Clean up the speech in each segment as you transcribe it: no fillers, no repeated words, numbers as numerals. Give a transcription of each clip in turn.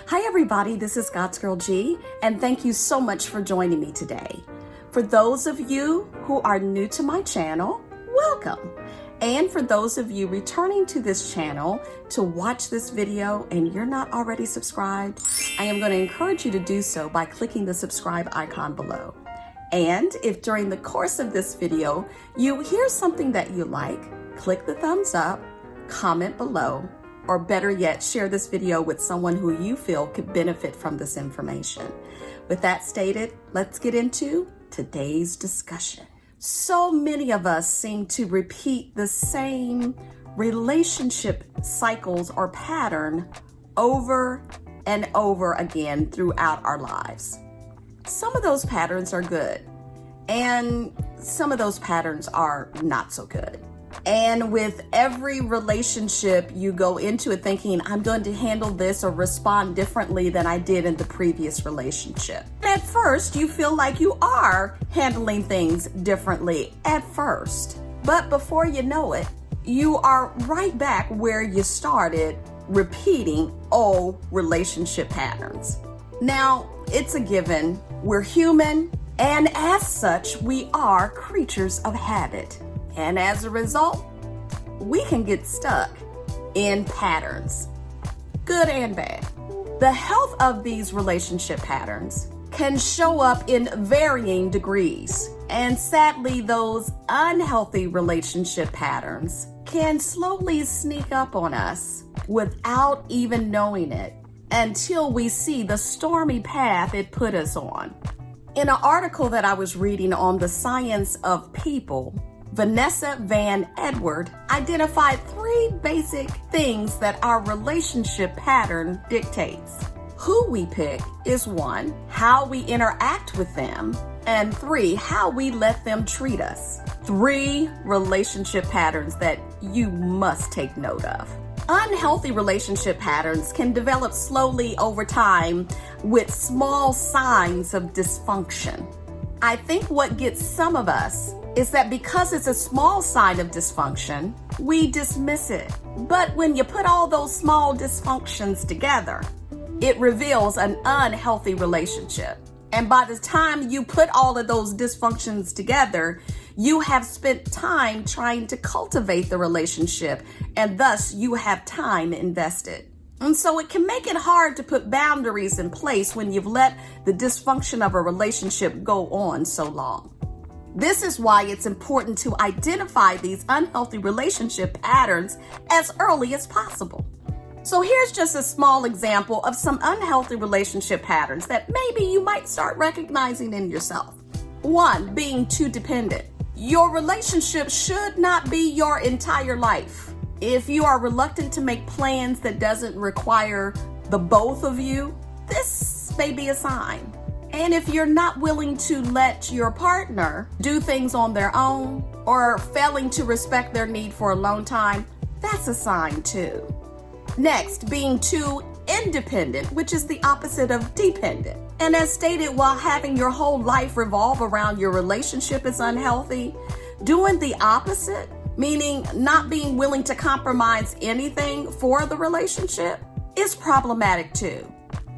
Hi everybody, this is God's Girl G, and thank you so much for joining me today. For those of you who are new to my channel, welcome. And for those of you returning to this channel to watch this video and you're not already subscribed, I am going to encourage you to do so by clicking the subscribe icon below. And if during the course of this video you hear something that you like, click the thumbs up, comment below, or better yet, share this video with someone who you feel could benefit from this information. With that stated, let's get into today's discussion. So many of us seem to repeat the same relationship cycles or pattern over and over again throughout our lives. Some of those patterns are good, and some of those patterns are not so good. And with every relationship, you go into it thinking, I'm going to handle this or respond differently than I did in the previous relationship. At first, you feel like you are handling things differently at first. But before you know it, you are right back where you started, repeating old relationship patterns. Now, it's a given. We're human, and as such, we are creatures of habit. And as a result, we can get stuck in patterns, good and bad. The health of these relationship patterns can show up in varying degrees. And sadly, those unhealthy relationship patterns can slowly sneak up on us without even knowing it until we see the stormy path it put us on. In an article that I was reading on the science of people, Vanessa Van Edward identified 3 basic things that our relationship pattern dictates. Who we pick is 1, how we interact with them, and 3, how we let them treat us. 3 relationship patterns that you must take note of. Unhealthy relationship patterns can develop slowly over time with small signs of dysfunction. I think what gets some of us is that because it's a small sign of dysfunction, we dismiss it. But when you put all those small dysfunctions together, it reveals an unhealthy relationship. And by the time you put all of those dysfunctions together, you have spent time trying to cultivate the relationship, and thus you have time invested. And so it can make it hard to put boundaries in place when you've let the dysfunction of a relationship go on so long. This is why it's important to identify these unhealthy relationship patterns as early as possible. So here's just a small example of some unhealthy relationship patterns that maybe you might start recognizing in yourself. 1, being too dependent. Your relationship should not be your entire life. If you are reluctant to make plans that doesn't require the both of you, this may be a sign. And if you're not willing to let your partner do things on their own or failing to respect their need for alone time, that's a sign too. Next, being too independent, which is the opposite of dependent. And as stated, while having your whole life revolve around your relationship is unhealthy, doing the opposite, meaning not being willing to compromise anything for the relationship, is problematic too.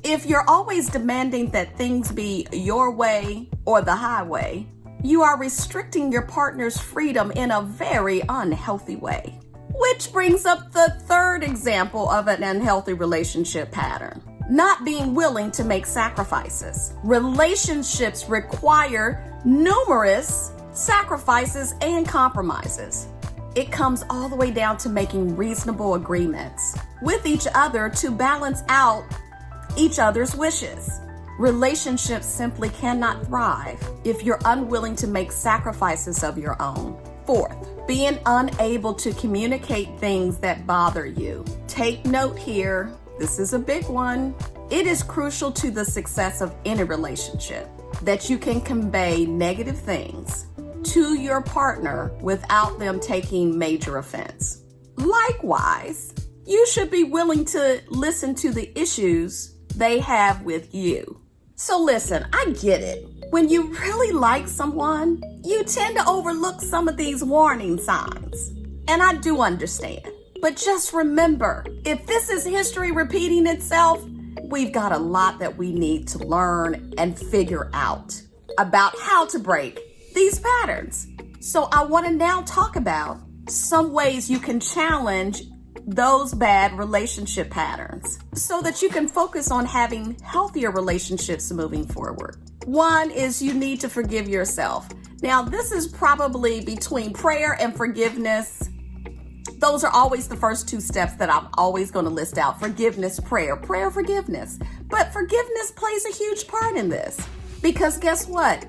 If you're always demanding that things be your way or the highway, you are restricting your partner's freedom in a very unhealthy way. Which brings up the 3rd example of an unhealthy relationship pattern: not being willing to make sacrifices. Relationships require numerous sacrifices and compromises. It comes all the way down to making reasonable agreements with each other to balance out each other's wishes. Relationships simply cannot thrive if you're unwilling to make sacrifices of your own. 4th, being unable to communicate things that bother you. Take note here, this is a big one. It is crucial to the success of any relationship that you can convey negative things to your partner without them taking major offense. Likewise, you should be willing to listen to the issues they have with you. So listen, I get it. When you really like someone, you tend to overlook some of these warning signs. And I do understand. But just remember, if this is history repeating itself, we've got a lot that we need to learn and figure out about how to break these patterns. So I want to now talk about some ways you can challenge those bad relationship patterns so that you can focus on having healthier relationships moving forward. One is you need to forgive yourself. Now, this is probably between prayer and forgiveness. Those are always the first two steps that I'm always going to list out. Forgiveness, prayer, forgiveness. But forgiveness plays a huge part in this because guess what?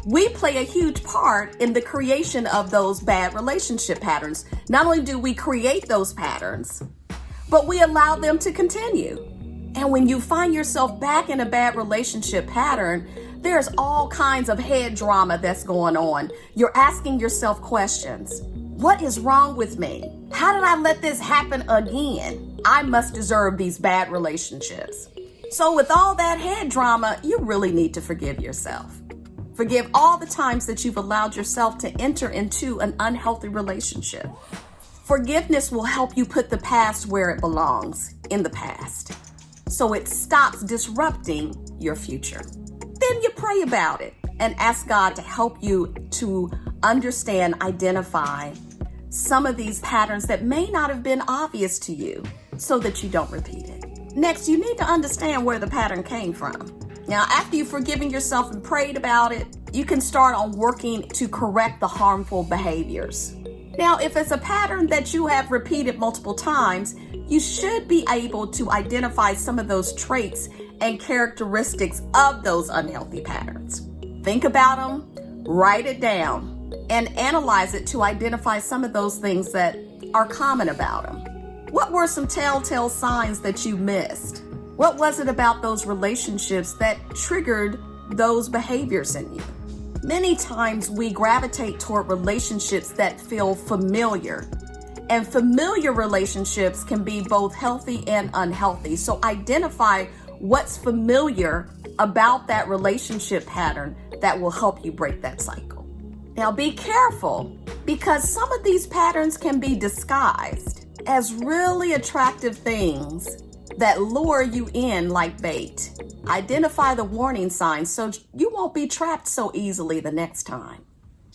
We play a huge part in the creation of those bad relationship patterns. Not only do we create those patterns, but we allow them to continue. And when you find yourself back in a bad relationship pattern, there's all kinds of head drama that's going on. You're asking yourself questions. What is wrong with me? How did I let this happen again? I must deserve these bad relationships. So with all that head drama, you really need to forgive yourself. Forgive all the times that you've allowed yourself to enter into an unhealthy relationship. Forgiveness will help you put the past where it belongs, in the past, so it stops disrupting your future. Then you pray about it and ask God to help you to understand, identify some of these patterns that may not have been obvious to you so that you don't repeat it. Next, you need to understand where the pattern came from. Now, after you've forgiven yourself and prayed about it, you can start on working to correct the harmful behaviors. Now, if it's a pattern that you have repeated multiple times, you should be able to identify some of those traits and characteristics of those unhealthy patterns. Think about them, write it down, and analyze it to identify some of those things that are common about them. What were some telltale signs that you missed? What was it about those relationships that triggered those behaviors in you? Many times we gravitate toward relationships that feel familiar, and familiar relationships can be both healthy and unhealthy. So identify what's familiar about that relationship pattern that will help you break that cycle. Now be careful because some of these patterns can be disguised as really attractive things that lure you in like bait. Identify the warning signs so you won't be trapped so easily the next time.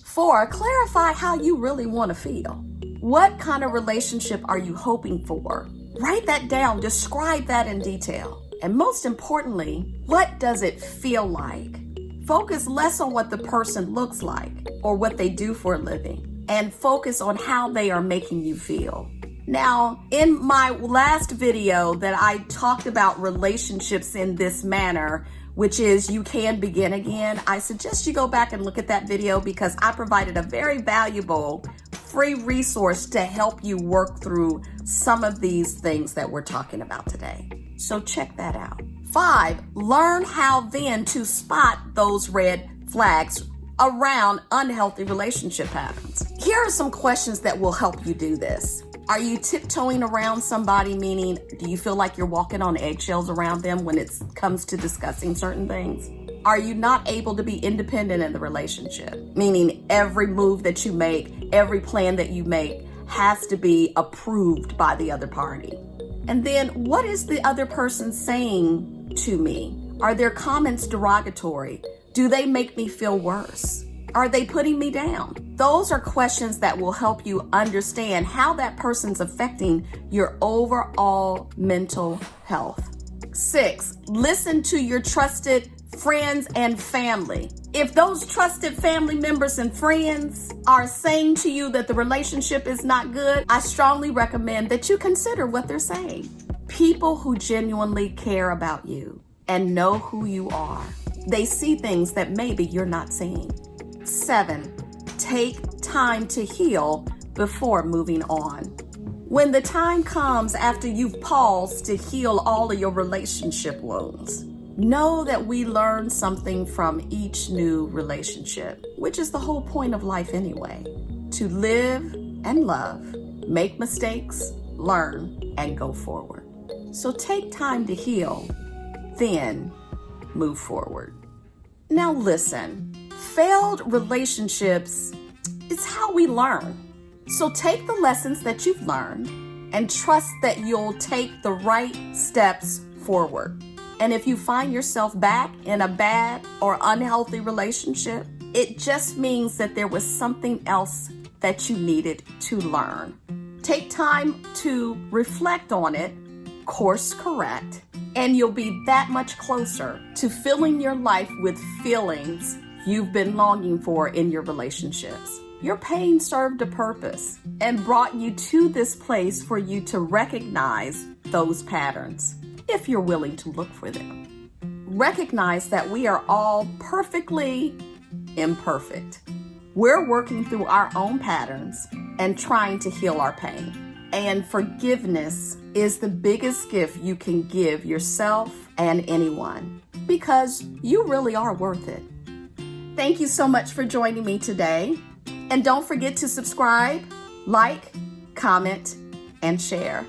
4, clarify how you really want to feel. What kind of relationship are you hoping for? Write that down, describe that in detail. And most importantly, what does it feel like? Focus less on what the person looks like or what they do for a living, and focus on how they are making you feel. Now, in my last video that I talked about relationships in this manner, which is you can begin again, I suggest you go back and look at that video because I provided a very valuable free resource to help you work through some of these things that we're talking about today. So check that out. 5, learn how then to spot those red flags around unhealthy relationship patterns. Here are some questions that will help you do this. Are you tiptoeing around somebody, meaning do you feel like you're walking on eggshells around them when it comes to discussing certain things? Are you not able to be independent in the relationship, meaning every move that you make, every plan that you make has to be approved by the other party? And then what is the other person saying to me? Are their comments derogatory? Do they make me feel worse? Are they putting me down? Those are questions that will help you understand how that person's affecting your overall mental health. 6, listen to your trusted friends and family. If those trusted family members and friends are saying to you that the relationship is not good, I strongly recommend that you consider what they're saying. People who genuinely care about you and know who you are, they see things that maybe you're not seeing. 7, take time to heal before moving on. When the time comes after you've paused to heal all of your relationship wounds, know that we learn something from each new relationship, which is the whole point of life anyway. To live and love, make mistakes, learn, and go forward. So take time to heal, then move forward. Now listen. Failed relationships is how we learn. So take the lessons that you've learned and trust that you'll take the right steps forward. And if you find yourself back in a bad or unhealthy relationship, it just means that there was something else that you needed to learn. Take time to reflect on it, course correct, and you'll be that much closer to filling your life with feelings you've been longing for in your relationships. Your pain served a purpose and brought you to this place for you to recognize those patterns, if you're willing to look for them. Recognize that we are all perfectly imperfect. We're working through our own patterns and trying to heal our pain. And forgiveness is the biggest gift you can give yourself and anyone, because you really are worth it. Thank you so much for joining me today. And don't forget to subscribe, like, comment, and share.